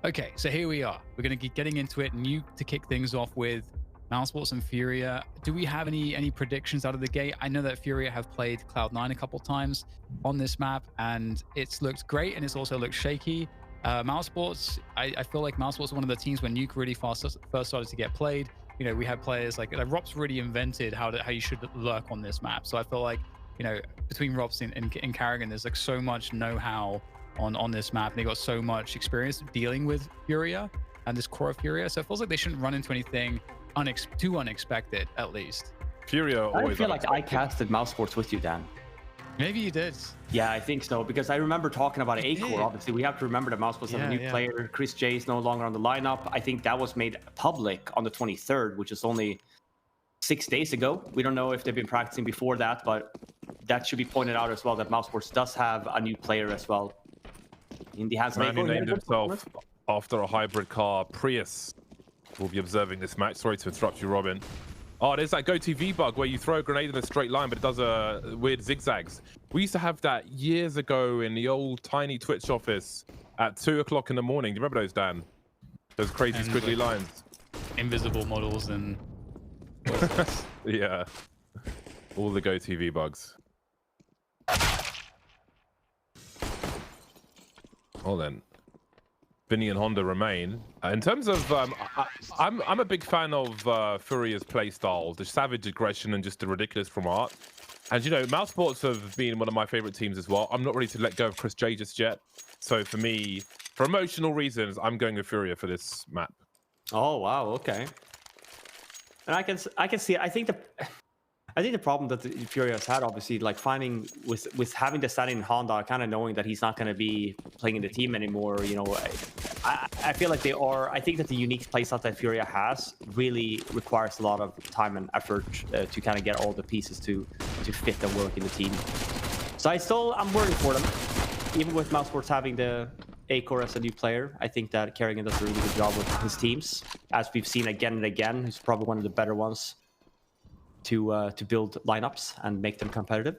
Okay, so here we are. We're going to be getting into it. Nuke to kick things off with mousesports and FURIA. Do we have any predictions out of the gate? I know that FURIA have played Cloud9 a couple times on this map, and it's looked great, and it's also looked shaky. Mousesports, I feel like Mousesports is one of the teams when Nuke really first started to get played. You know, we had players like Rops really invented how you should lurk on this map. So I feel like, you know, between Rops and Carrigan, there's like so much know-how on this map, and they got so much experience dealing with FURIA and this core of FURIA. So it feels like they shouldn't run into anything too unexpected, at least. FURIA always. I feel like I casted mousesports with you, Dan. Maybe you did. Yeah, I think so, because I remember talking about A-Core. Obviously, we have to remember that mousesports has a new player. Chris J is no longer on the lineup. I think that was made public on the 23rd, which is only 6 days ago. We don't know if they've been practicing before that, but that should be pointed out as well, that mousesports does have a new player as well in the hands of Man, he named himself after a hybrid car, Prius. We'll be observing this match. Sorry to interrupt you, Robin. Oh, there's that GoTV bug where you throw a grenade in a straight line, but it does weird zigzags. We used to have that years ago in the old tiny Twitch office at 2 o'clock in the morning. Do you remember those, Dan? Those crazy squiggly lines. Invisible models and... yeah. All the GoTV bugs. Well then. Vinny and Honda remain. In terms of, I'm a big fan of FURIA's playstyle, the savage aggression and just the ridiculous from art. And you know, mousesports have been one of my favorite teams as well. I'm not ready to let go of Chris J just yet. So for me, for emotional reasons, I'm going with FURIA for this map. Oh wow, okay. And I can see. I think the problem that the FURIA has had, obviously, like finding with having the stand in Honda, kind of knowing that he's not going to be playing in the team anymore. You know, I feel like they are. I think that the unique playstyle that FURIA has really requires a lot of time and effort to kind of get all the pieces to fit and work in the team. So I'm worried for them, even with mousesports having the A-Core as a new player. I think that Carrigan does a really good job with his teams, as we've seen again and again. He's probably one of the better ones to build lineups and make them competitive.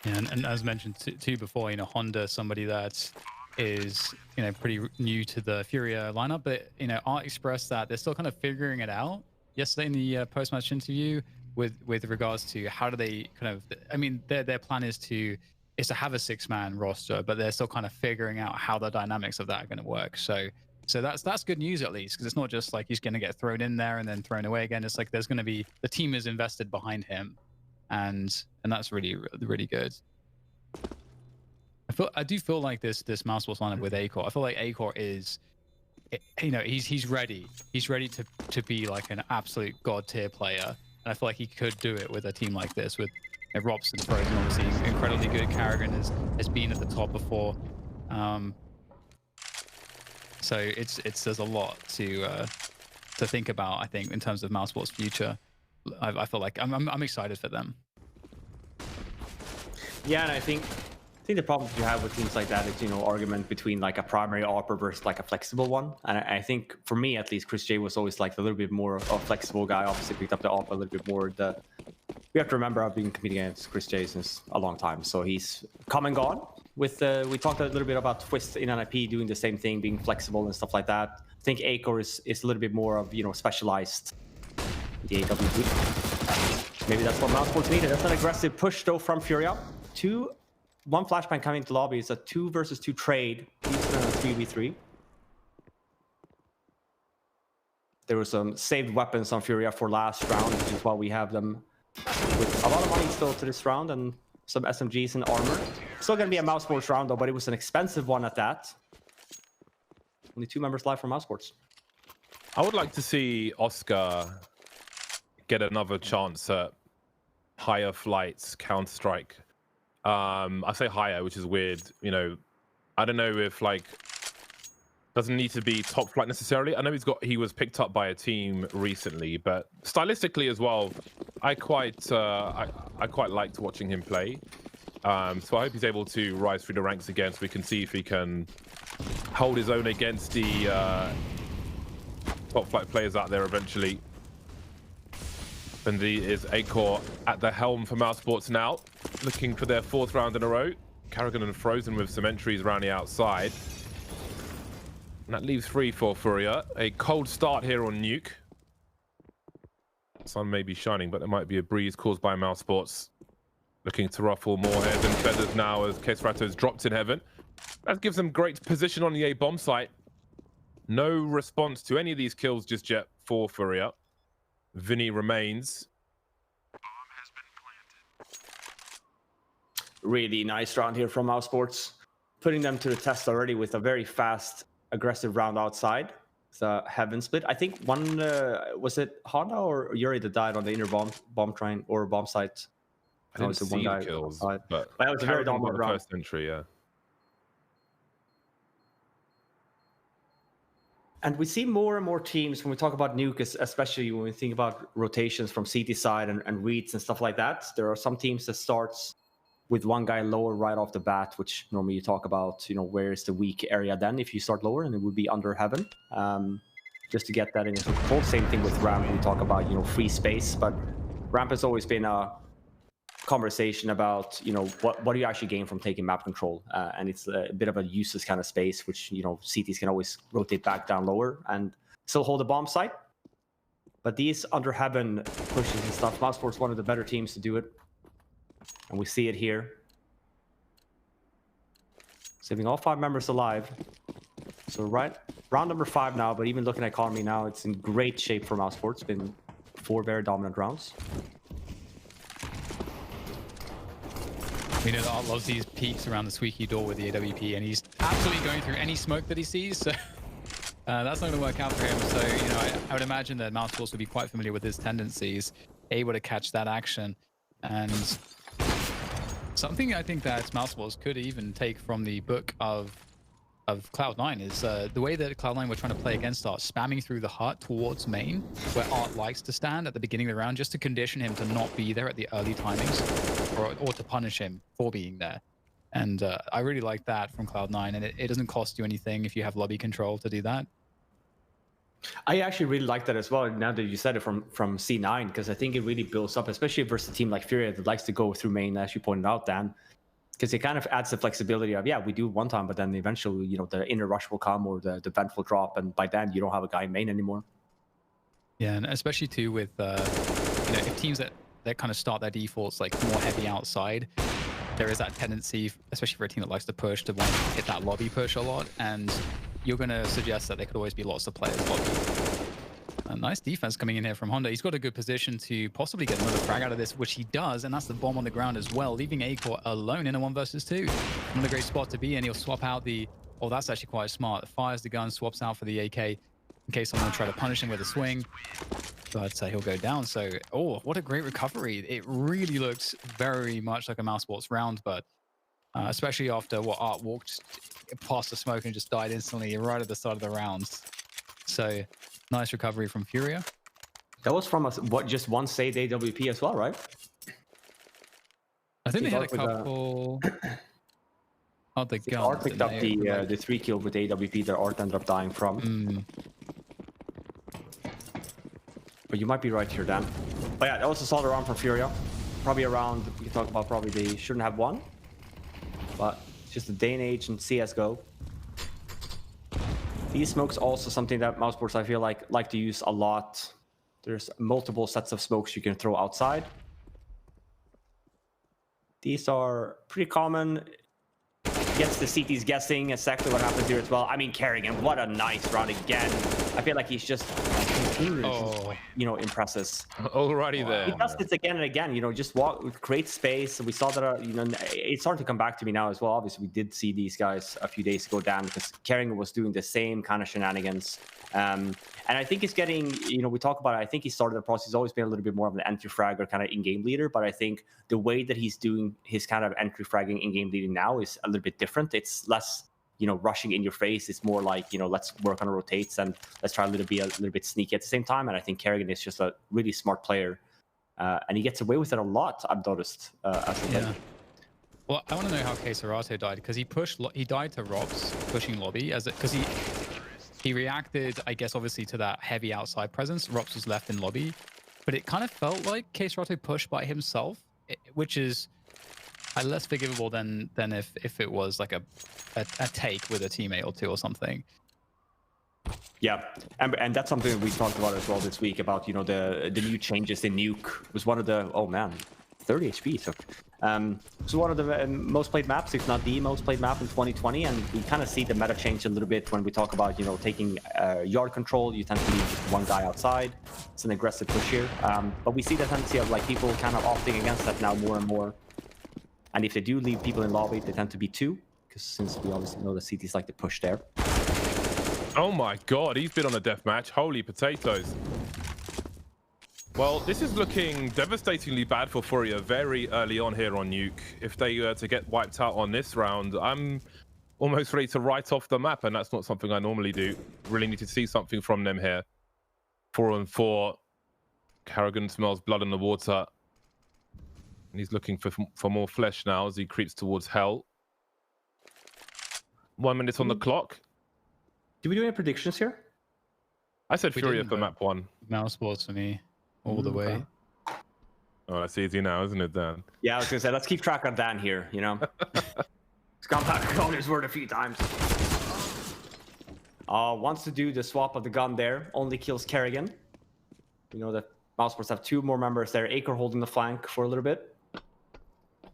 Yeah, and as mentioned too before, you know, Honda, somebody that is, you know, pretty new to the FURIA lineup, but you know, Art expressed that they're still kind of figuring it out yesterday in the post-match interview with regards to how do they kind of, I mean, their plan is to have a 6-man roster, but they're still kind of figuring out how the dynamics of that are going to work. So that's good news, at least, because it's not just like he's going to get thrown in there and then thrown away again. It's like there's going to be, the team is invested behind him, and that's really, really good. I do feel like this mousesports lineup with A-Core, I feel like A-Core is, you know, he's ready. He's ready to be like an absolute god tier player, and I feel like he could do it with a team like this with, you know, Robson, Frozen, obviously incredibly good. Carrigan has been at the top before. So there's a lot to think about, I think, in terms of mousesports' future. I feel like I'm excited for them. Yeah, and I think the problem you have with teams like that is, you know, argument between like a primary AWPer versus like a flexible one. And I think for me at least, Chris J was always like a little bit more of a flexible guy. Obviously picked up the AWP a little bit more. We have to remember I've been competing against Chris J since a long time, so he's come and gone. With we talked a little bit about Twist in NIP doing the same thing, being flexible and stuff like that. I think A-Core is a little bit more of, you know, specialized in the AWP. Maybe that's what mousesports needed. That's an aggressive push though from FURIA. One flashbang coming into lobby. It's a 2 versus 2 trade. He's in a 3v3. There were some saved weapons on FURIA for last round, which is why we have them with a lot of money still to this round and some SMGs and armor. Still going to be a mousesports round though, but it was an expensive one at that. Only 2 members live from mousesports. I would like to see Oscar get another chance at higher flights, Counter-Strike. I say higher, which is weird. You know, I don't know if like doesn't need to be top flight necessarily. I know he was picked up by a team recently, but stylistically as well, I quite liked watching him play. So I hope he's able to rise through the ranks again, so we can see if he can hold his own against the top flight players out there eventually. And is A-Core at the helm for mousesports now, looking for their 4th round in a row. Carrigan and Frozen with some entries around the outside. And that leaves 3 for FURIA. A cold start here on Nuke. Sun may be shining, but there might be a breeze caused by mousesports. Looking to ruffle more heads and feathers now as Kesrato is dropped in heaven. That gives them great position on the A bomb site. No response to any of these kills just yet for FURIA. Vinny remains. Really nice round here from mousesports, putting them to the test already with a very fast, aggressive round outside. It's a heaven split. I think one was it Honda or Yuri that died on the inner bomb train or bomb site. I didn't see the kills, but that was a very dominant round. First entry, yeah. And we see more and more teams when we talk about Nuke, especially when we think about rotations from CT side and reads and stuff like that. There are some teams that starts with one guy lower right off the bat, which normally you talk about, you know, where is the weak area then if you start lower, and it would be under heaven. Just to get that in control. Same thing with ramp. We talk about, you know, free space, but ramp has always been a conversation about, you know, what do you actually gain from taking map control, and it's a bit of a useless kind of space, which, you know, CTs can always rotate back down lower and still hold a bomb site. But these under heaven pushes and stuff, mousesports one of the better teams to do it, and we see it here, saving all 5 members alive. So right round number 5 now, but even looking at economy now, it's in great shape for mousesports. Been 4 very dominant rounds. We know that Art loves these peeks around the squeaky door with the AWP, and he's absolutely going through any smoke that he sees. So that's not going to work out for him. So, you know, I would imagine that mousesports would be quite familiar with his tendencies, able to catch that action. And something I think that mousesports could even take from the book of Cloud9 is the way that Cloud9 were trying to play against Art, spamming through the hut towards main, where Art likes to stand at the beginning of the round, just to condition him to not be there at the early timings, or to punish him for being there. And I really like that from Cloud9, and it doesn't cost you anything if you have lobby control to do that. I actually really like that as well, now that you said it, from C9, because I think it really builds up, especially versus a team like FURIA that likes to go through main, as you pointed out, Dan. Because it kind of adds the flexibility of, yeah, we do one time, but then eventually, you know, the inner rush will come or the vent will drop, and by then you don't have a guy in main anymore. Yeah, and especially too with you know, if teams that kind of start their defaults like more heavy outside, there is that tendency, especially for a team that likes to push, to want to hit that lobby push a lot, and you're going to suggest that there could always be lots of players lobby. A nice defense coming in here from Honda. He's got a good position to possibly get another frag out of this, which he does, and that's the bomb on the ground as well, leaving A-Core alone in a 1 versus 2. Another great spot to be in. He'll swap out the... Oh, that's actually quite smart. Fires the gun, swaps out for the AK in case someone will try to punish him with a swing. But he'll go down. So, oh, what a great recovery. It really looks very much like a mousesports round, but especially after what Art walked past the smoke and just died instantly right at the start of the round. So... nice recovery from FURIA. That was from just one saved AWP as well, right? I think they had a couple. Oh, the gun. Art picked up the 3 kill with AWP that Art ended up dying from. But you might be right here, Dan. But yeah, that was a solid round from FURIA. Probably around, we can talk about, probably they shouldn't have won. But it's just a day and age in CSGO. These smokes also something that mousesports, I feel like to use a lot. There's multiple sets of smokes you can throw outside. These are pretty common. Gets the CTs guessing exactly what happens here as well. I mean, Kerrigan, what a nice round again. I feel like he's just continuously, you know, impresses. Alrighty there. He does this again and again, you know, just create space. We saw that, you know, it's starting to come back to me now as well. Obviously, we did see these guys a few days ago down because Kerrigan was doing the same kind of shenanigans. And I think he's getting, you know, we talk about it, I think he started the process. He's always been a little bit more of an entry fragger kind of in-game leader, but I think the way that he's doing his kind of entry fragging in-game leading now is a little bit different. It's less, you know, rushing in your face. It's more like, you know, let's work on rotates and let's try a little bit sneaky at the same time. And I think Kerrigan is just a really smart player, and he gets away with it a lot, I've noticed. Yeah. Well, I want to know how Kesrato died, because he died to Rob's pushing lobby because he reacted, I guess, obviously to that heavy outside presence. Robs was left in lobby, but it kind of felt like Kesrato pushed by himself, which is less forgivable than if it was like a take with a teammate or two or something. Yeah, and that's something that we talked about as well this week about, you know, the new changes in Nuke. Was one of the, oh man, 30 HP. So it's one of the most played maps, if not the most played map in 2020. And we kind of see the meta change a little bit when we talk about, you know, taking yard control. You tend to leave just one guy outside. It's an aggressive push here. But we see the tendency of like people kind of opting against that now more and more. And if they do leave people in lobby, they tend to be two, because since we obviously know the CTs like to push there. Oh my god, he's been on a deathmatch. Holy potatoes. Well, this is looking devastatingly bad for FURIA very early on here on Nuke. If they to get wiped out on this round, I'm almost ready to write off the map, and that's not something I normally do. Really need to see something from them here. 4-on-4. Karrigan smells blood in the water. And he's looking for more flesh now as he creeps towards hell. 1 minute on the clock. Do we do any predictions here? I said FURIA for map 1. mousesports for me, all the way. Oh, that's easy now, isn't it, Dan? Yeah, I was gonna say, let's keep track of Dan here, you know? He's gone back on his word a few times. Wants to do the swap of the gun there, only kills Karrigan. We know that mousesports have 2 more members there, Acre holding the flank for a little bit.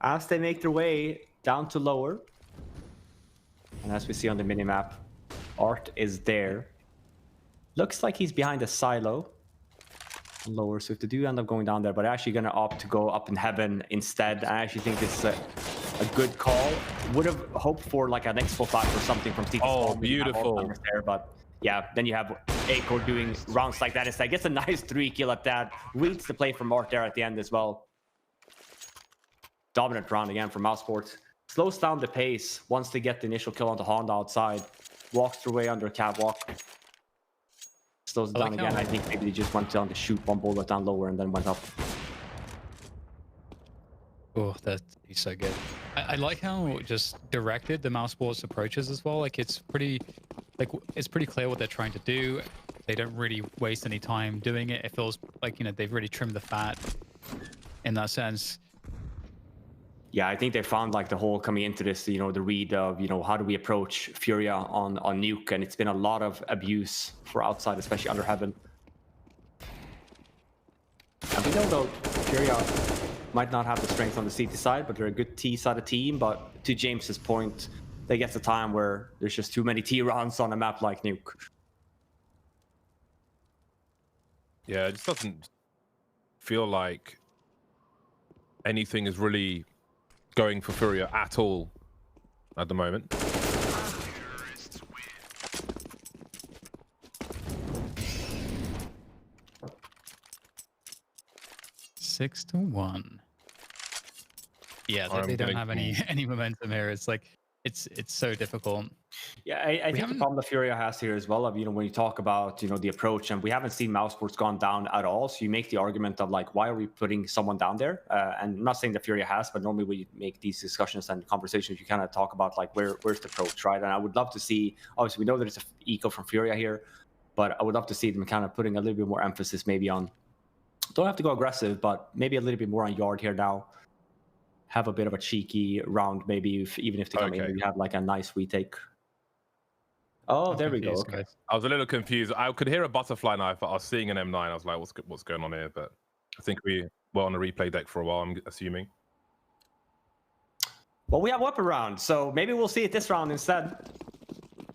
As they make their way down to lower, and as we see on the minimap, Art is there. Looks like he's behind a silo. Lower, so if they do end up going down there, but actually gonna opt to go up in heaven instead. I actually think this is a good call. Would have hoped for like an expo flag or something from TT. Oh, beautiful. There, but yeah, then you have Acor doing rounds like that instead. Gets a nice 3 kill at that. Reads the play from Art there at the end as well. Dominant round again from mousesports. Slows down the pace once they get the initial kill on the Honda outside. Walks their way under catwalk. Slows it down again. I think maybe they just went down to shoot one bullet down lower and then went up. Oh, that is so good. I like how just directed the mousesports approaches as well. Like it's pretty clear what they're trying to do. They don't really waste any time doing it. It feels like, you know, they've really trimmed the fat in that sense. Yeah, I think they found like the whole coming into this, you know, the read of, you know, how do we approach FURIA on Nuke, and it's been a lot of abuse for outside, especially under heaven. And we know though FURIA might not have the strength on the CT side, but they're a good T side of team. But to James's point, they get the time where there's just too many T rounds on a map like Nuke. Yeah, it just doesn't feel like anything is really going for FURIA at all at the moment. Six to 1. Yeah, they don't have any momentum here. It's like it's so difficult. Yeah, I think the problem that FURIA has here as well, of, you know, when you talk about, you know, the approach, and we haven't seen mousesports gone down at all. So you make the argument of like, why are we putting someone down there? And I'm not saying that FURIA has, but normally we make these discussions and conversations, you kind of talk about like where's the approach, right? And I would love to see, obviously we know there's an eco from FURIA here, but I would love to see them kind of putting a little bit more emphasis maybe on, don't have to go aggressive, but maybe a little bit more on yard here now. Have a bit of a cheeky round, maybe even if they come in, you have like a nice retake. Oh, there we go. Okay. I was a little confused. I could hear a butterfly knife, but I was seeing an M9. I was like, what's going on here? But I think we were on a replay deck for a while, I'm assuming. Well, we have weapon round, so maybe we'll see it this round instead.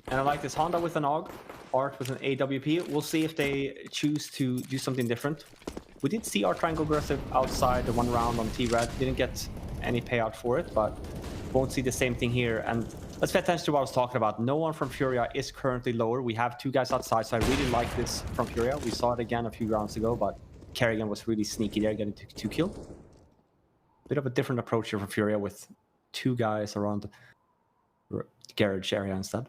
And I like this Honda with an AUG, Art with an AWP. We'll see if they choose to do something different. We did see our triangle aggressive outside the 1 round on T-Red. Didn't get any payout for it, but won't see the same thing here. And let's pay attention to what I was talking about. No one from FURIA is currently lower. We have 2 guys outside, so I really like this from FURIA. We saw it again a few rounds ago, but Karrigan was really sneaky there, getting 2 kills. Bit of a different approach here from FURIA with 2 guys around the garage area instead.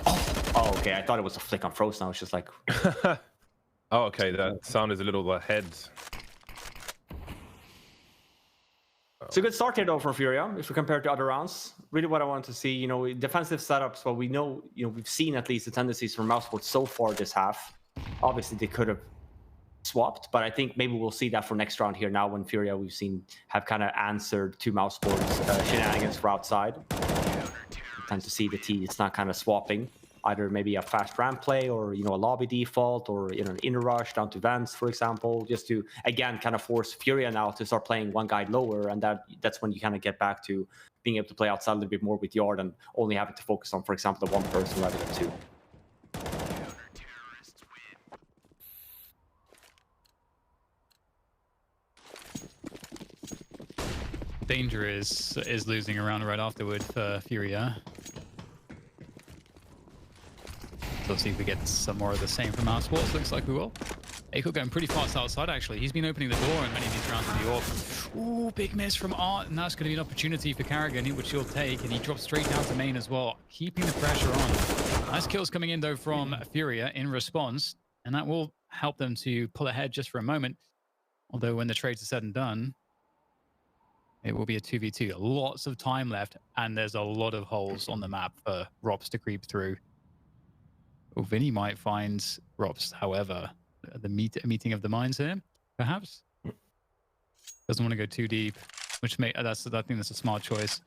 Oh, okay. I thought it was a flick on Froze now. It's just like... Oh, okay. That sound is a little ahead. It's a good start here though from FURIA if we compare it to other rounds. Really what I want to see, you know, defensive setups. Well, we know, you know, we've seen at least the tendencies from mousesports so far this half. Obviously they could have swapped, but I think maybe we'll see that for next round here now when FURIA we've seen have kind of answered to mousesports shenanigans for outside. We tend to see the T, it's not kind of swapping. either maybe a fast ramp play or, you know, a lobby default or, you know, an inner rush down to vents, for example, just to, again, kind of force Furia now to start playing one guy lower. And that's when you kind of get back to being able to play outside a little bit more with Yard and only having to focus on, for example, the one person rather than two. Danger is losing around right afterward for Furia. So let's see if we get some more of the same from mousesports. Looks like we will. Aiko going pretty fast outside, actually. He's been opening the door in many of these rounds of the AWP. Ooh, big miss from Art, and that's going to be an opportunity for Carrigan, which he'll take, and he drops straight down to main as well, keeping the pressure on. Nice kills coming in, though, from Furia in response, and that will help them to pull ahead just for a moment. Although when the trades are said and done, it will be a 2v2. Lots of time left, and there's a lot of holes on the map for Rops to creep through. Well, Vinny might find Rops, however, the meeting of the minds here, perhaps. Doesn't want to go too deep, which I think that's a smart choice.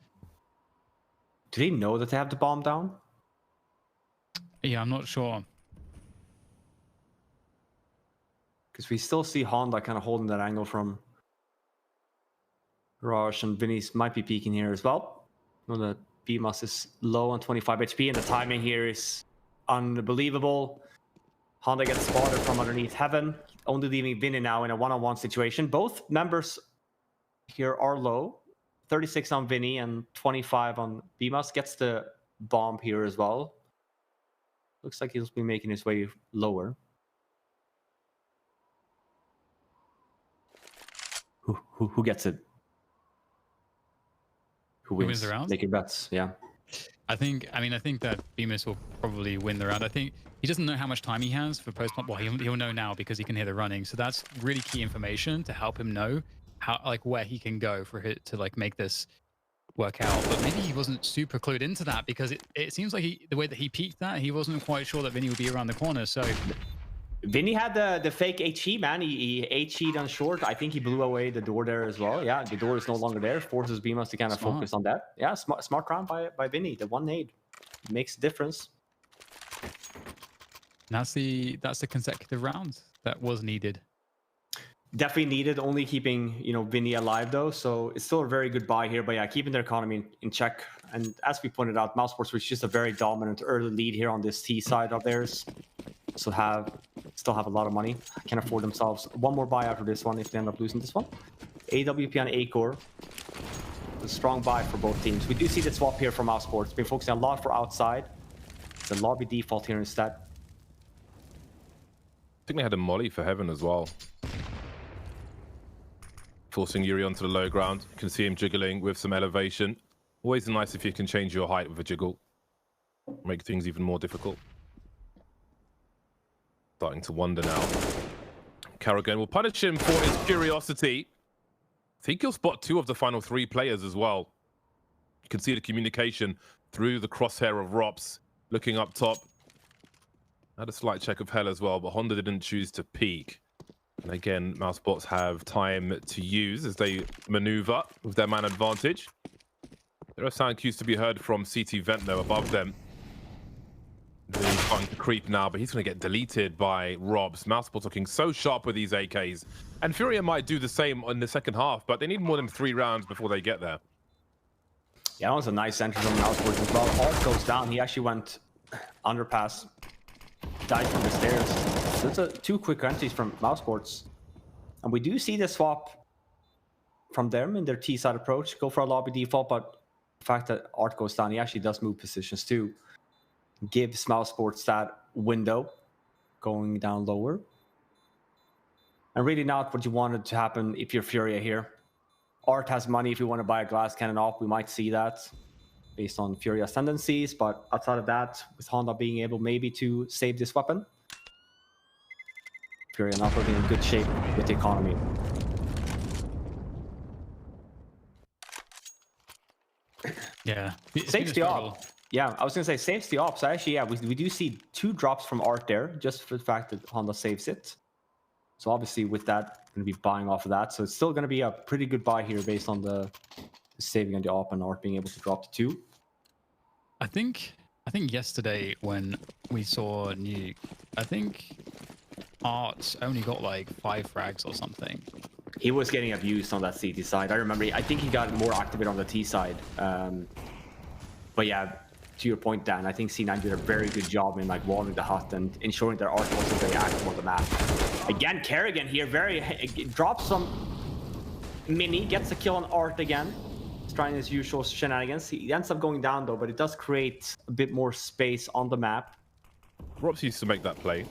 Do they know that they have the bomb down? Yeah, I'm not sure. Because we still see Honda kind of holding that angle from Rush, and Vinny's might be peeking here as well. Know that BMUS is low on 25 HP, and the timing here is unbelievable. Honda gets spotted from underneath Heaven, only leaving Vinny now in a one-on-one situation. Both members here are low. 36 on Vinny and 25 on BMUS. Gets the bomb here as well. Looks like he'll be making his way lower. Who gets it? Who wins the round? Take your bets, yeah. I think that Bemis will probably win the round. I think he doesn't know how much time he has for post-pump. Well, he'll know now because he can hear the running. So that's really key information to help him know how, like, where he can go for it to, like, make this work out. But maybe he wasn't super clued into that because it seems like the way that he peeked that, he wasn't quite sure that Vinny would be around the corner. So Vinny had the fake HE, man. He HE'd on short. I think he blew away the door there as well. Yeah, the door is no longer there. Forces BMUS to kind of focus on that. Yeah, smart round by Vinny. The one nade makes a difference. That's the consecutive round that was needed. Definitely needed. Only keeping, you know, Vinny alive though. So it's still a very good buy here. But yeah, keeping their economy in check. And as we pointed out, mousesports was just a very dominant early lead here on this T side of theirs. So still have a lot of money. Can afford themselves one more buy after this one if they end up losing this one. AWP on A-Core. A strong buy for both teams. We do see the swap here from mousesports. Been focusing a lot for outside. It's a lobby default here instead. I think they had a molly for Heaven as well. Forcing Yuri onto the low ground. You can see him jiggling with some elevation. Always nice if you can change your height with a jiggle. Make things even more difficult. Starting to wonder now. Carrigan will punish him for his curiosity. I think he'll spot 2 of the final 3 players as well. You can see the communication through the crosshair of Rops. Looking up top. Had a slight check of Hell as well, but Honda didn't choose to peek. And again, mousesports have time to use as they maneuver with their man advantage. There are sound cues to be heard from CT Ventno above them. Really starting to creep now, but he's going to get deleted by Robs. Mousesports looking so sharp with these AKs. And Furia might do the same in the second half, but they need more than 3 rounds before they get there. Yeah, that was a nice entry from mousesports as well. Alt goes down. He actually went underpass. Died from the stairs. So it's 2 quick entries from mousesports. And we do see the swap from them in their T-side approach. Go for a lobby default, but the fact that Art goes down, he actually does move positions too. Gives mousesports that window going down lower. And really not what you wanted to happen if you're Furia here. Art has money if you want to buy a glass cannon off. We might see that based on Furia's tendencies. But outside of that, with Honda being able maybe to save this weapon, Furia not looking in good shape with the economy. Yeah. Saves the op. Yeah, I was going to say saves the op. So actually, yeah, we do see 2 drops from Art there, just for the fact that Honda saves it. So obviously with that, going to be buying off of that. So it's still going to be a pretty good buy here based on the saving on the op and Art being able to drop to 2. I think I think yesterday when we saw Nuke, I think Art only got like 5 frags or something. He was getting abused on that CT side. I remember. I think he got more activated on the T side. But yeah, to your point, Dan, I think C9 did a very good job in like walling the hut and ensuring that Art wasn't very active on the map. Again, Kerrigan here drops some mini, gets a kill on Art again. He's trying his usual shenanigans. He ends up going down though, but it does create a bit more space on the map. ropz used to make that play,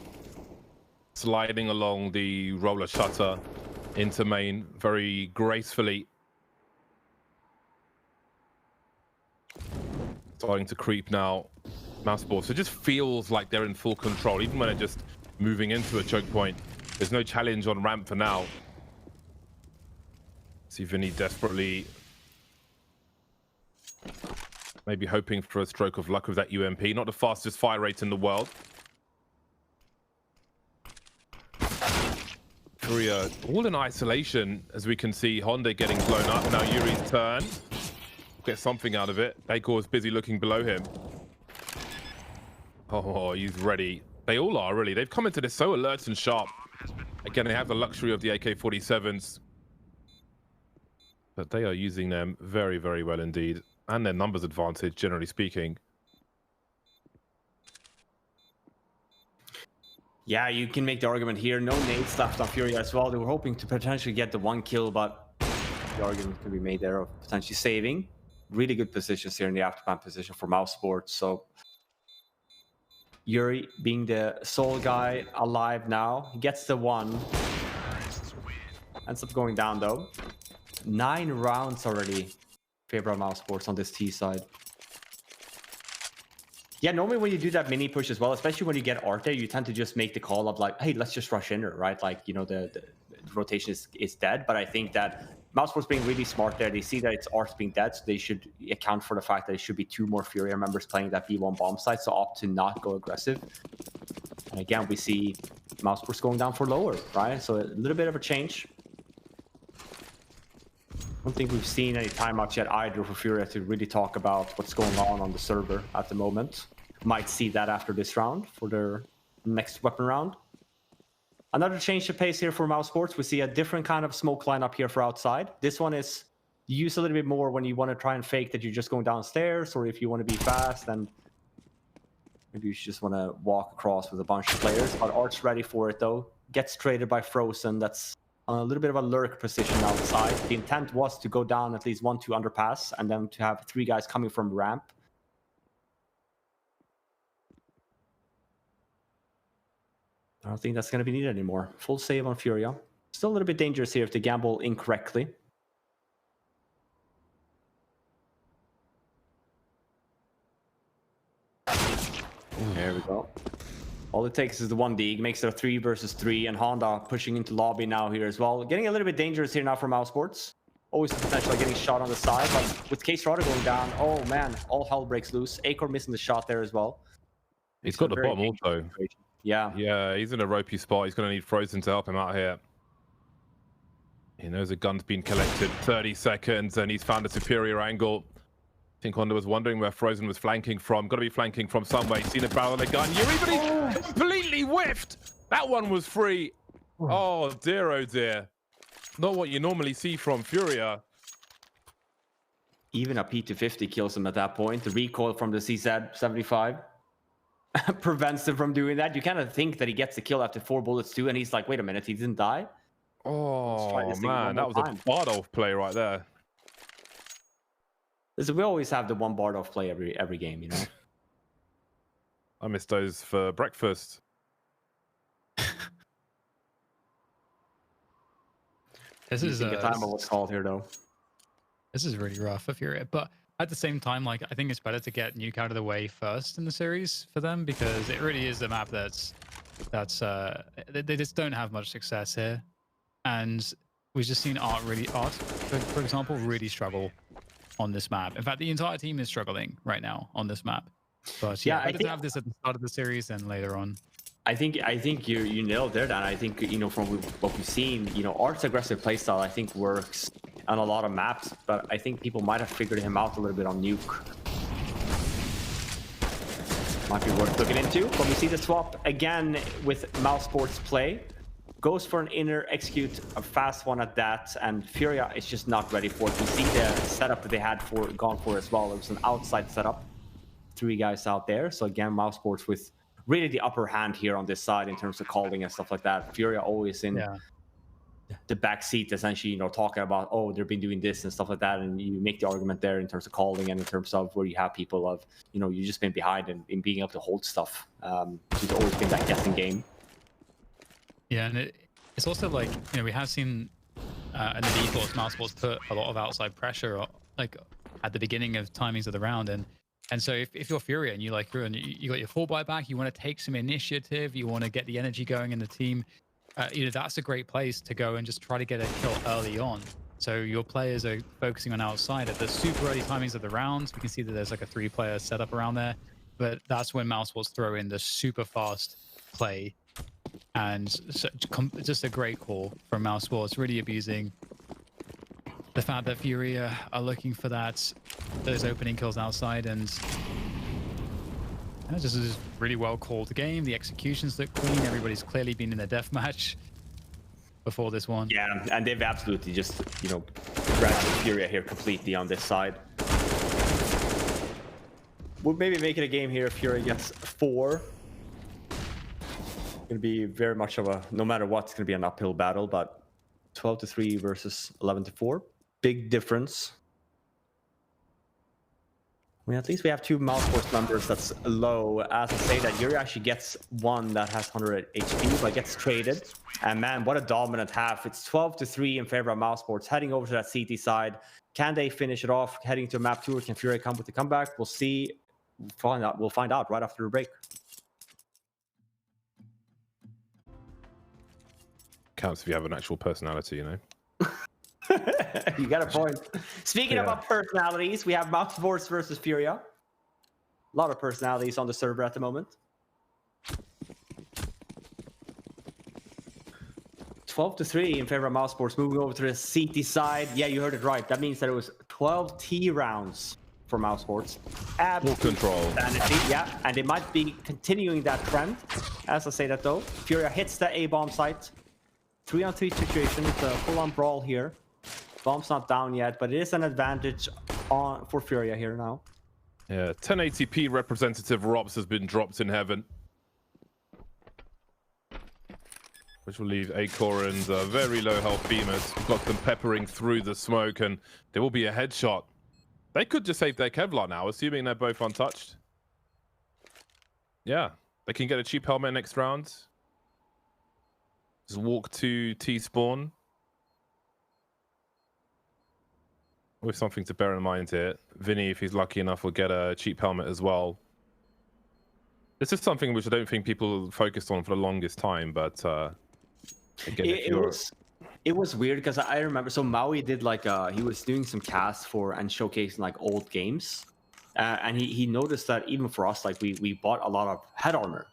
sliding along the roller shutter into main very gracefully. Starting to creep now, mousesports. It just feels like they're in full control, even when they're just moving into a choke point. There's no challenge on ramp for now. See Vinny desperately, maybe hoping for a stroke of luck with that UMP. Not the fastest fire rate in the world. FURIA all in isolation, as we can see Honda getting blown up. Now Yuri's turn. Get something out of it. Bakor is busy looking below him. Oh, he's ready. They all are, really. They've come into this so alert and sharp. Again, they have the luxury of the AK-47s. But they are using them very, very well indeed. And their numbers advantage, generally speaking. Yeah, you can make the argument here. No nades left on FURIA as well. They were hoping to potentially get the 1 kill, but the argument can be made there of potentially saving. Really good positions here in the afterpan position for mousesports. So Yuri being the sole guy alive now. He gets the 1. Ends up going down though. 9 rounds already. Favor of mousesports on this T side. Yeah, normally when you do that mini push as well, especially when you get Art there, you tend to just make the call of like, hey, let's just rush in her, right? Like, you know, the rotation is dead. But I think that mousesports being really smart there, they see that it's Art being dead, so they should account for the fact that it should be 2 more FURIA members playing that B1 bomb site, so opt to not go aggressive. And again, we see mousesports going down for lower, right? So a little bit of a change. I don't think we've seen any timeouts yet either for FURIA to really talk about what's going on the server at the moment. Might see that after this round for their next weapon round. Another change of pace here for mousesports. We see a different kind of smoke lineup here for outside. This one is used a little bit more when you want to try and fake that you're just going downstairs, or if you want to be fast and maybe you just want to walk across with a bunch of players. But Art's ready for it though. Gets traded by Frozen. That's on a little bit of a lurk position outside. The intent was to go down at least 1-2 underpass and then to have 3 guys coming from ramp. I don't think that's going to be needed anymore. Full save on FURIA. Still a little bit dangerous here if they gamble incorrectly. There we go. All it takes is the 1 dig, makes it a 3 versus 3, and Honda pushing into lobby now here as well. Getting a little bit dangerous here now for mousesports. Always the potential of getting shot on the side, but with Case Rada going down, oh man, all hell breaks loose. Acor missing the shot there as well. He's got the bottom also. Yeah. Yeah, he's in a ropey spot. He's going to need Frozen to help him out here. He knows a gun's been collected. 30 seconds, and he's found a superior angle. I think Honda was wondering where Frozen was flanking from. Got to be flanking from somewhere. He's seen a barrel of the gun. Yuri, but he completely whiffed. That one was free. Oh dear. Not what you normally see from FURIA. Even a P250 kills him at that point. The recoil from the CZ-75 prevents him from doing that. You kind of think that he gets the kill after 4 bullets too, and he's like, wait a minute, he didn't die? Oh man, that was a Bardolph play right there. Listen, we always have the 1 Bardolph play every game, you know? I missed those for breakfast. This is a time of what's called here, though. This is really rough for FURIA, but at the same time, like, I think it's better to get Nuke out of the way first in the series for them, because it really is a map that's they just don't have much success here, and we've just seen Art, for example, really struggle on this map. In fact, the entire team is struggling right now on this map. But yeah, I think to have this at the start of the series and later on. I think you nailed there, Dan. I think, you know, from what we've seen, you know, Art's aggressive playstyle I think works on a lot of maps, but I think people might have figured him out a little bit on Nuke. Might be worth looking into. But we see the swap again with mousesports play. Goes for an inner, execute a fast one at that, and FURIA is just not ready for it. We see the setup that they had gone for as well. It was an outside setup. 3 guys out there. So again, mousesports with really the upper hand here on this side in terms of calling and stuff like that. FURIA always in the back seat, essentially, talking about, oh, they've been doing this and stuff like that. And you make the argument there in terms of calling and in terms of where you have people of, you've just been behind and in being able to hold stuff. It's always been that guessing game. Yeah, and it's also like, we have seen in the defaults, mousesports put a lot of outside pressure like at the beginning of timings of the round. And so if you're FURIA and you got your full buy back, you want to take some initiative, you want to get the energy going in the team, that's a great place to go and just try to get a kill early on. So your players are focusing on outside at the super early timings of the rounds. We can see that there's like a 3-player setup around there, but that's when mousesports throw in the super fast play. And so, just a great call from mousesports, really abusing the fact that FURIA are looking for those opening kills outside, and this is really well called game. The executions look clean. Everybody's clearly been in a deathmatch before this one. Yeah, and they've absolutely just grabbed FURIA here completely on this side. We'll maybe make it a game here if FURIA gets 4. Going to be very much of a, no matter what, it's going to be an uphill battle, but 12-3 versus 11-4, big difference. I mean, at least we have 2 mousesports members that's low. As I say that, Yuri actually gets one that has 100 HP, but gets traded. And man, what a dominant half. It's 12-3 in favor of mousesports, heading over to that CT side. Can they finish it off, heading to map 2, or can FURIA come with the comeback? We'll see. We'll find out right after the break. Counts if you have an actual personality, You got a point. Speaking about personalities, we have mousesports versus FURIA. A lot of personalities on the server at the moment. 12-3 in favor of mousesports. Moving over to the CT side. Yeah, you heard it right. That means that it was 12 T rounds for mousesports. Full control. Sanity, yeah, and they might be continuing that trend. As I say that though, FURIA hits the A-bomb site. 3-on-3 situation. It's a full-on brawl here. Bomb's not down yet, but it is an advantage for FURIA here now. Yeah, 1080p representative Rops has been dropped in heaven, which will leave Acor and very low health beamers. We've got them peppering through the smoke, and there will be a headshot. They could just save their Kevlar now, assuming they're both untouched. Yeah, they can get a cheap helmet next round. Just walk to T-spawn. With something to bear in mind here. Vinny, if he's lucky enough, will get a cheap helmet as well. This is something which I don't think people focused on for the longest time, but again, it was weird because I remember, so Maui did like he was doing some casts for and showcasing like old games, and he noticed that even for us, like we bought a lot of head armor.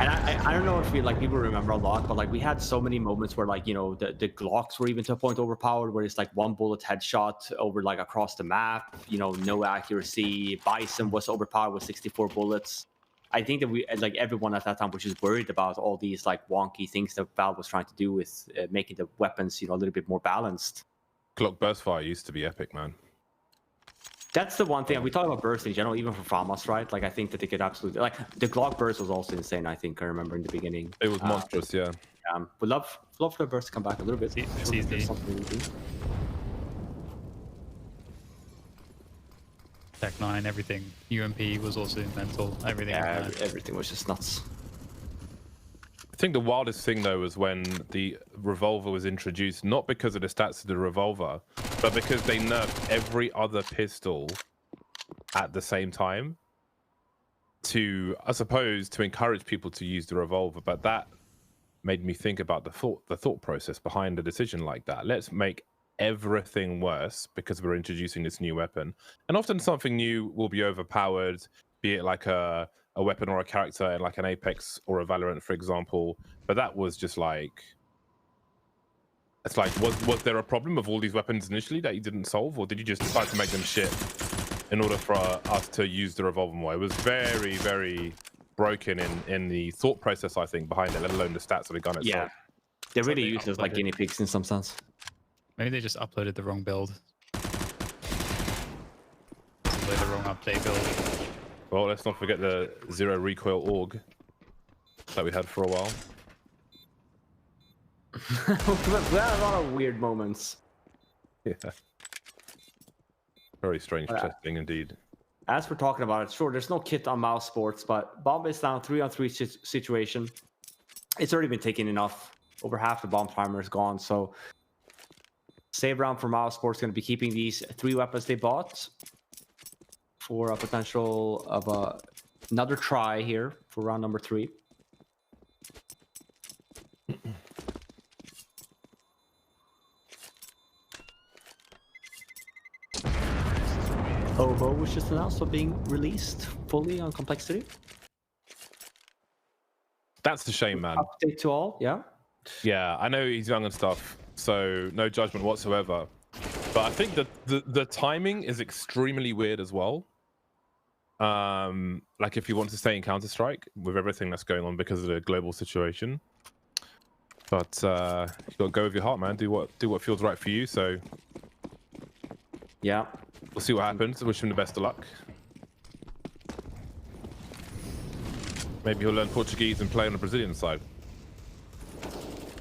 And I don't know if people remember a lot, but like we had so many moments where like, the Glocks were even to a point overpowered, where it's like 1 bullet headshot over like across the map, no accuracy. Bison was overpowered with 64 bullets. I think that everyone at that time was just worried about all these like wonky things that Valve was trying to do with making the weapons, a little bit more balanced. Glock burst fire used to be epic, man. That's the one thing we talk about burst in general, even for FAMAS, right? Like I think that they could absolutely the Glock burst was also insane. I think I remember in the beginning. It was monstrous, yeah. Would love for the burst to come back a little bit. Tech 9, everything. UMP was also mental. Everything. Yeah, everything was just nuts. I think the wildest thing though was when the revolver was introduced, not because of the stats of the revolver, but because they nerfed every other pistol at the same time to, I suppose, to encourage people to use the revolver. But that made me think about the thought process behind a decision like that. Let's make everything worse because we're introducing this new weapon. And often something new will be overpowered, be it like a weapon or a character in like an Apex or a Valorant, for example. But that was just like, it's like, was there a problem with all these weapons initially that you didn't solve, or did you just decide to make them shit? in order for us to use the revolver more. It was very, very broken in the thought process, I think, behind it, let alone the stats of the gun itself. Yeah, they're really they used as like uploaded- guinea pigs in some sense. Maybe they just uploaded the wrong build. Uploaded the wrong update build. Well, let's not forget the zero recoil org that we had for a while. We had a lot of weird moments. Yeah. Very strange testing indeed. As we're talking about it, sure, there's no kit on mousesports, but bomb is down 3-on-3 situation. It's already been taken enough. Over half the bomb timer is gone, so save round for mousesports going to be keeping these 3 weapons they bought for a potential of another try here for round number 3. Obo was just announced for being released fully on complexity. That's a shame, man. Update to all, yeah. Yeah, I know he's young and stuff, so no judgment whatsoever. But I think that the timing is extremely weird as well. Like if you want to stay in Counter-Strike with everything that's going on because of the global situation. But you gotta go with your heart, man. Do what feels right for you. So yeah, we'll see what happens. I wish him the best of luck. Maybe he'll learn Portuguese and play on the Brazilian side.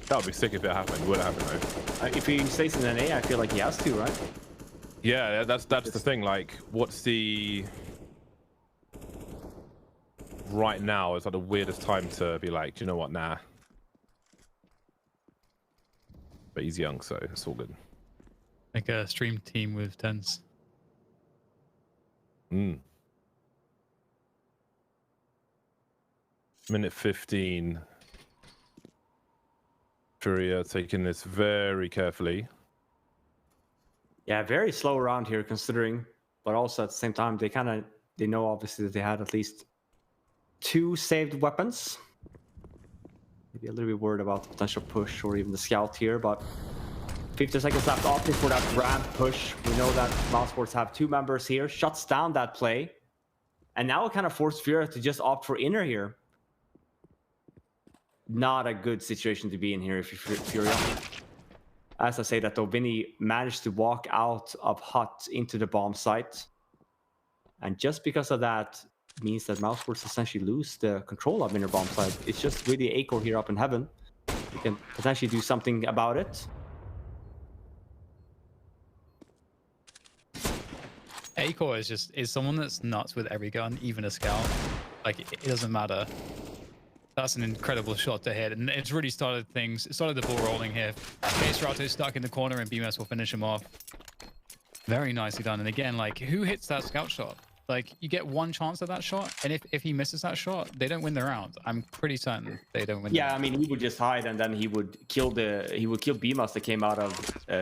That would be sick if it happened. It would happen though. If he stays in NA, I feel like he has to, right? Yeah, that's the thing. Like, what's the right now is like the weirdest time to be like, do you know what? Nah. But he's young, so it's all good. Like a stream team with tens. Minute 15. FURIA taking this very carefully. Yeah, very slow around here considering, but also at the same time, they know obviously that they had at least 2 saved weapons. Maybe a little bit worried about the potential push or even the scout here, but 50 seconds left opting for that ramp push. We know that mousesports have 2 members here, shuts down that play. And now it kind of forced FURIA to just opt for inner here. Not a good situation to be in here if you're FURIA. As I say that though, Vinny managed to walk out of hut into the bomb site. And just because of that means that mousesports essentially lose the control of inner bomb site. It's just really Acor here up in heaven. You can potentially do something about it. Acor is someone that's nuts with every gun, even a scout. Like it doesn't matter. That's an incredible shot to hit, and it's really started things. It started the ball rolling here. K-Strato stuck in the corner, and BMS will finish him off. Very nicely done. And again, like who hits that scout shot? Like you get one chance at that shot, and if he misses that shot, they don't win the round. I'm pretty certain they don't win. Yeah, I mean he would just hide, and then he would kill BMS that came out of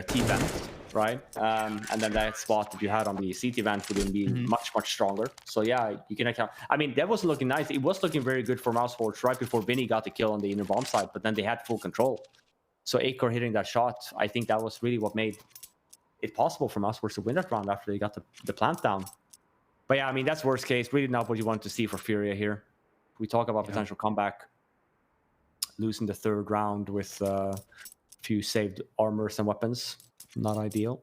T vent, right? And then that spot that you had on the CT vent would then be much stronger. So yeah, you can account. I mean that was looking nice. It was looking very good for mousesports right before Vinny got the kill on the inner bomb side, but then they had full control. So Acor hitting that shot, I think that was really what made it possible for mousesports to win that round after they got the plant down. But yeah, I mean, that's worst case. Really not what you want to see for FURIA here. We talk about potential comeback. Losing the 3rd round with a few saved armors and weapons. Not ideal.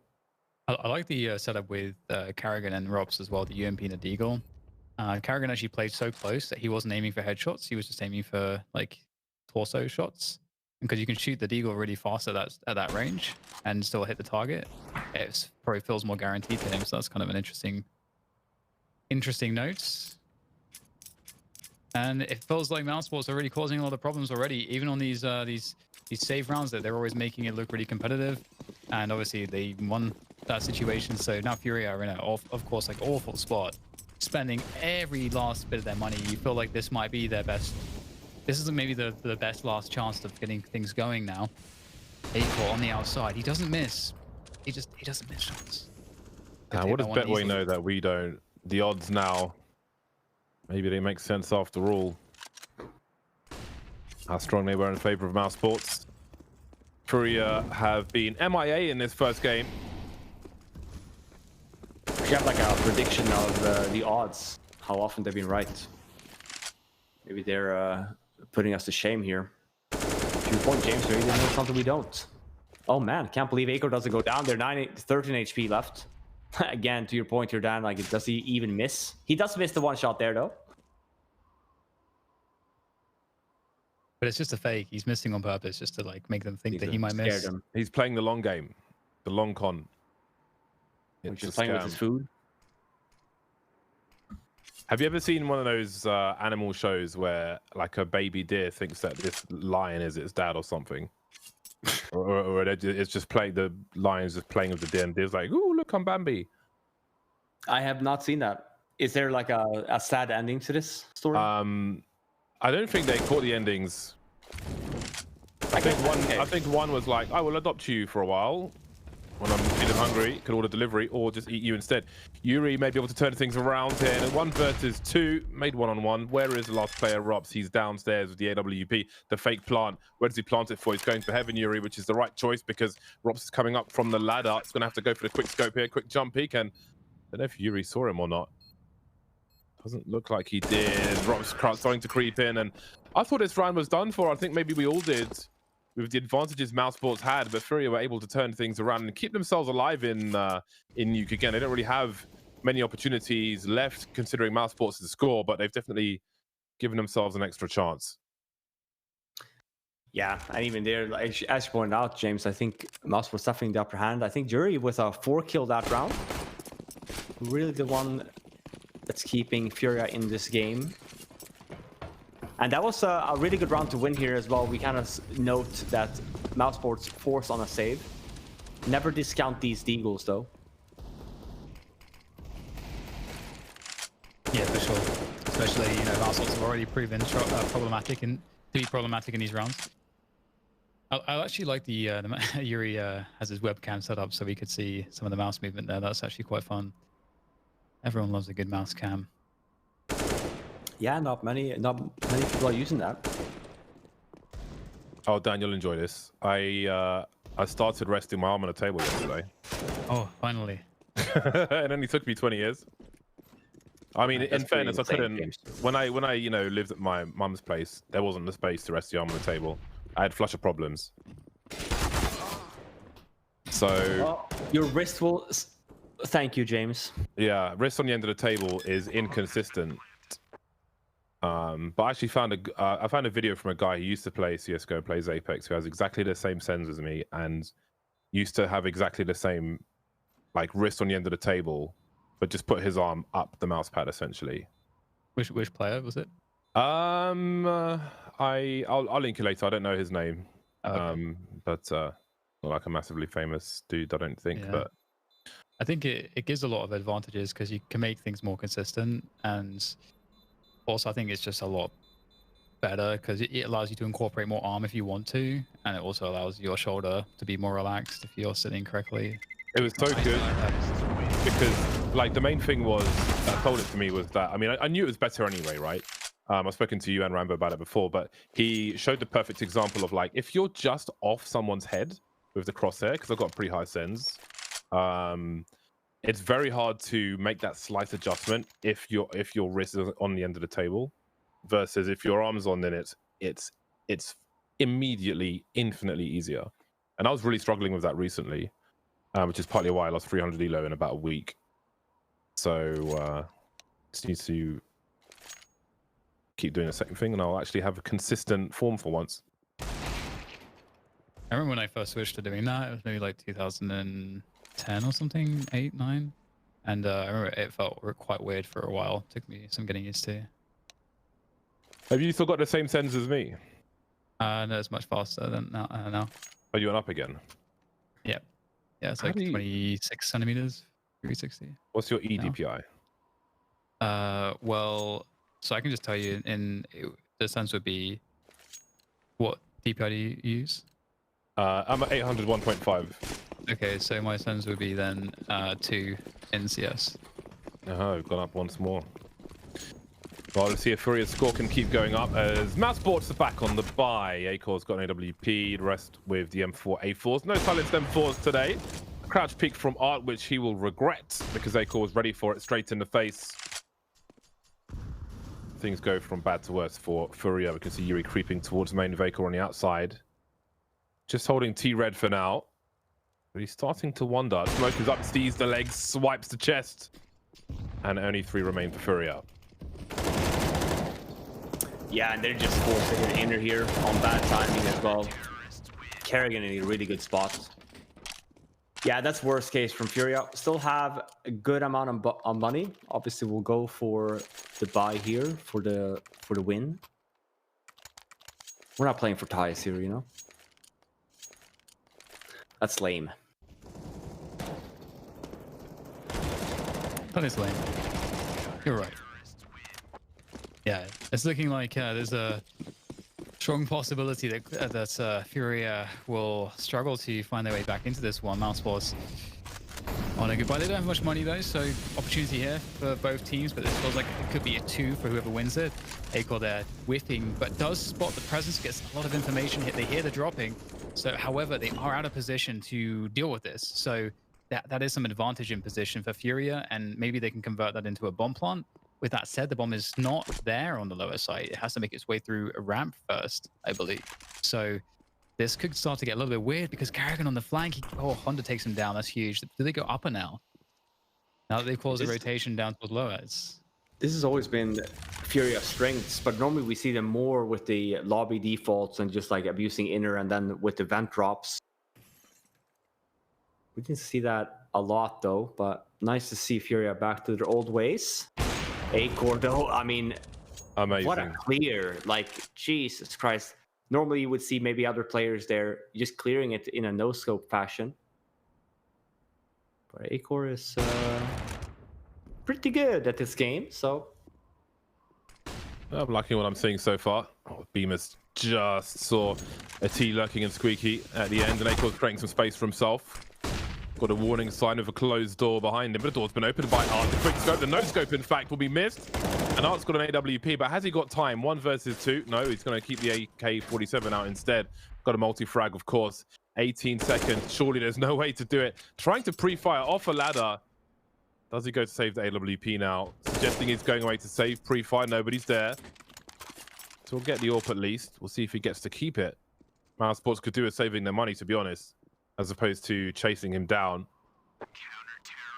I like the setup with Carrigan and Robs as well, the UMP and the Deagle. Carrigan actually played so close that he wasn't aiming for headshots. He was just aiming for like torso shots. Because you can shoot the Deagle really fast at that range and still hit the target. It probably feels more guaranteed to him. So that's kind of an interesting notes. And it feels like mousesports are really causing a lot of problems already, even on these save rounds that they're always making it look really competitive. And obviously they won that situation, so now FURIA are in a, of course, like awful spot, spending every last bit of their money. You feel like this might be their best. This is maybe the best last chance of getting things going now. Acor on the outside, he doesn't miss. He doesn't miss shots. What does Betway know that we don't? The odds now, maybe they make sense after all. How strong they were in favor of mousesports. FURIA have been MIA in this first game. should have like a prediction of the odds, how often they've been right. Maybe they're putting us to shame here. To your point, James, maybe they know something we don't. Oh man, can't believe Aiko doesn't go down. They're 13 HP left. Again, to your point, you're down. Like, does he even miss? He does miss the one shot there, though. But it's just a fake. He's missing on purpose just to like make them think that he might miss. Them. He's playing the long game, the long con. He's just playing with his food. Have you ever seen one of those animal shows where like a baby deer thinks that this lion is its dad or something? or it's just playing, the lion's just playing with the deer and deer's like, ooh, look, I'm Bambi. I have not seen that. Is there like a sad ending to this story? I don't think they caught the endings. I think one was like, I will adopt you for a while. When I'm feeling hungry, could order delivery or just eat you instead. Yuri may be able to turn things around here. And 1 versus 2, made 1-on-1. Where is the last player, Rops? He's downstairs with the AWP, the fake plant. Where does he plant it for? He's going for heaven, Yuri, which is the right choice because Rops is coming up from the ladder. It's going to have to go for the quick scope here, quick jump peek. And I don't know if Yuri saw him or not. Doesn't look like he did. Rops starting to creep in. And I thought this round was done for. I think maybe we all did. With the advantages mousesports had, but FURIA were able to turn things around and keep themselves alive in Nuke. Again, they don't really have many opportunities left, considering mousesports is a score, but they've definitely given themselves an extra chance. Yeah, and even there, like, as you pointed out, James, I think mousesports definitely the upper hand. I think Jury with a 4-kill that round, really the one that's keeping FURIA in this game. And that was a really good round to win here as well. We kind of note that mousesports force on a save. Never discount these deagles, though. Yeah, for sure. Especially, you know, mousesports have already proven problematic to be problematic in these rounds. I actually like the Yuri has his webcam set up so we could see some of the mouse movement there. That's actually quite fun. Everyone loves a good mouse cam. Yeah, not many people are using that. Oh, Dan, you'll enjoy this. I started resting my arm on a table yesterday. Oh, finally. It only took me 20 years. I mean, in fairness, I couldn't. When I you know lived at my mum's place, there wasn't the space to rest the arm on the table. I had flusher problems. So your wrist will. Thank you, James. Yeah, wrist on the end of the table is inconsistent. But I actually found I found a video from a guy who used to play CS:GO, plays Apex, who has exactly the same sends as me, and used to have exactly the same like wrist on the end of the table, but just put his arm up the mouse pad essentially. Which player was it? I'll link you later. I don't know his name. Okay. But not like a massively famous dude, I don't think. Yeah. But I think it gives a lot of advantages because you can make things more consistent, and also I think it's just a lot better because it allows you to incorporate more arm if you want to, and it also allows your shoulder to be more relaxed if you're sitting correctly. It was so good because like the main thing was that told it to me was that, I mean, I knew it was better anyway, right? I've spoken to you and Rambo about it before, but he showed the perfect example of like, if you're just off someone's head with the crosshair, because I've got pretty high sends, it's very hard to make that slight adjustment if your wrist is on the end of the table, versus if your arm's on, then it's immediately infinitely easier. And I was really struggling with that recently, which is partly why I lost 300 elo in about a week. So just need to keep doing the same thing, and I'll actually have a consistent form for once. I remember when I first switched to doing that, it was maybe like 2010 or something, 8, 9. And I remember it felt quite weird for a while. It took me some getting used to. Have you still got the same sends as me? No, it's much faster than now. Oh, you went up again? Yeah. Yeah, it's like 26 centimeters, 360. What's your eDPI? Well, so I can just tell you the sense would be, what DPI do you use? I'm at 800 1.5. Okay, so my sends would be then 2 in CS. Oh, we've gone up once more. Well, let's see if FURIA's score can keep going up as mousesports are back on the bye. Acor's got an AWP, the rest with the M4A4s. No silenced M4s today. Crouch peek from Art, which he will regret because Acor was ready for it straight in the face. Things go from bad to worse for FURIA. We can see Yuri creeping towards main Acor on the outside. Just holding T-Red for now. But he's starting to wonder. Smoke is up, sees the legs, swipes the chest. And only 3 remain for FURIA. Yeah, and they're just forced to hit Inner here on bad timing as well. Kerrigan in a really good spot. Yeah, that's worst case from FURIA. Still have a good amount of money. Obviously, we'll go for the buy here for the win. We're not playing for ties here, you know. That's lame. That is lame. You're right. Yeah, it's looking like there's a strong possibility that FURIA will struggle to find their way back into this one. mousesports on a goodbye. They don't have much money though, so opportunity here for both teams, but this feels like it could be a 2 for whoever wins it. Acor there whiffing, but does spot the presence, gets a lot of information hit. They hear the dropping. So, however, they are out of position to deal with this. So that is some advantage in position for FURIA, and maybe they can convert that into a bomb plant. With that said, the bomb is not there on the lower side. It has to make its way through a ramp first, I believe. So this could start to get a little bit weird because Kerrigan on the flank, Honda takes him down. That's huge. Do they go upper now? Now that they've caused a rotation down towards lower, this has always been FURIA's strengths, but normally we see them more with the lobby defaults and just like abusing Inner, and then with the vent drops. We didn't see that a lot though, but nice to see FURIA back to their old ways. Acor though, I mean, amazing. What a clear, like, Jesus Christ. Normally you would see maybe other players there just clearing it in a no-scope fashion. But Acor is pretty good at this game, so. I'm liking what I'm seeing so far. Bemis just saw a T lurking and Squeaky at the end, and Acor's creating some space for himself. Got a warning sign of a closed door behind him, but the door's been opened by Art. The quick scope, the no scope, in fact, will be missed. And Art's got an AWP, but has he got time? 1 versus 2? No, he's going to keep the AK-47 out instead. Got a multi-frag, of course. 18 seconds. Surely there's no way to do it. Trying to pre-fire off a ladder. Does he go to save the AWP now? Suggesting he's going away to save pre-fire. Nobody's there. So we'll get the AWP at least. We'll see if he gets to keep it. mousesports could do with saving their money, to be honest, as opposed to chasing him down.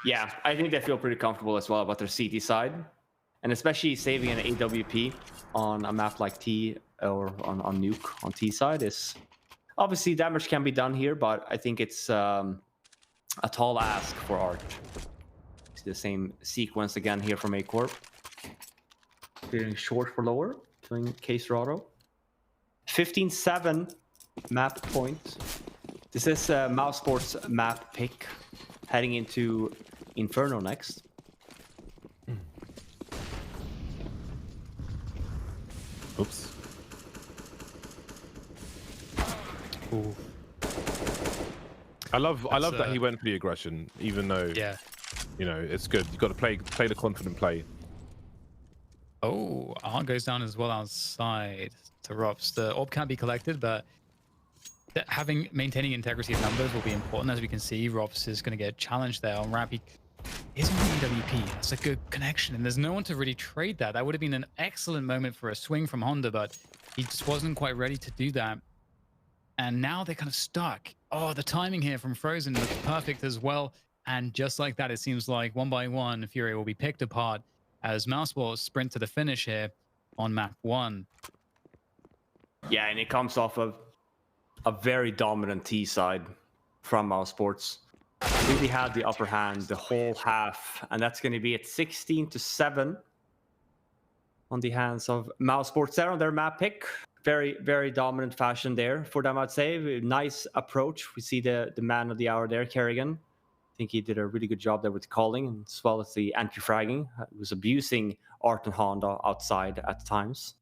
Yeah, I think they feel pretty comfortable as well about their CT side. And especially saving an AWP on a map like T or on Nuke on T side is... Obviously, damage can be done here, but I think it's a tall ask for Art. It's the same sequence again here from Acor. Clearing short for lower, killing Case Rado. 15-7 map point. This is mousesports map pick, heading into Inferno next. Oops. Ooh. I love that he went for the aggression, even though you know it's good. You've got to play the confident play. Oh, Art goes down as well outside to Rops. The orb can't be collected, but maintaining integrity of numbers will be important. As we can see, Rops is going to get challenged there on ramp. He's on the AWP. That's a good connection, and there's no one to really trade that. That would have been an excellent moment for a swing from Honda, but he just wasn't quite ready to do that. And now they're kind of stuck. Oh, the timing here from Frozen looks perfect as well. And just like that, it seems like 1 by 1, FURIA will be picked apart as mousesports sprint to the finish here on map 1. Yeah, and it comes off of a very dominant T side from mousesports. Really had the upper hand the whole half, and that's going to be at 16-7 on the hands of mousesports there on their map pick. Very, very dominant fashion there for them, I'd say. Nice approach. We see the man of the hour there, Kerrigan. I think he did a really good job there with calling, as well as the anti-fragging. He was abusing Art and Honda outside at times.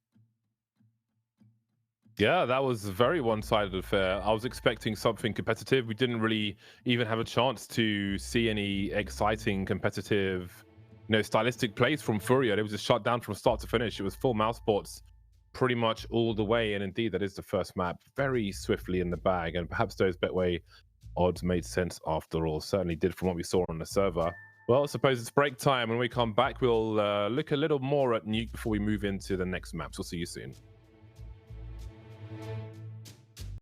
Yeah, that was a very one-sided affair. I was expecting something competitive. We didn't really even have a chance to see any exciting, competitive, stylistic plays from FURIA. It was just shut down from start to finish. It was full mousesports pretty much all the way. And indeed, that is the first map very swiftly in the bag. And perhaps those Betway odds made sense after all. Certainly did from what we saw on the server. Well, I suppose it's break time. When we come back, we'll look a little more at Nuke before we move into the next maps. We'll see you soon.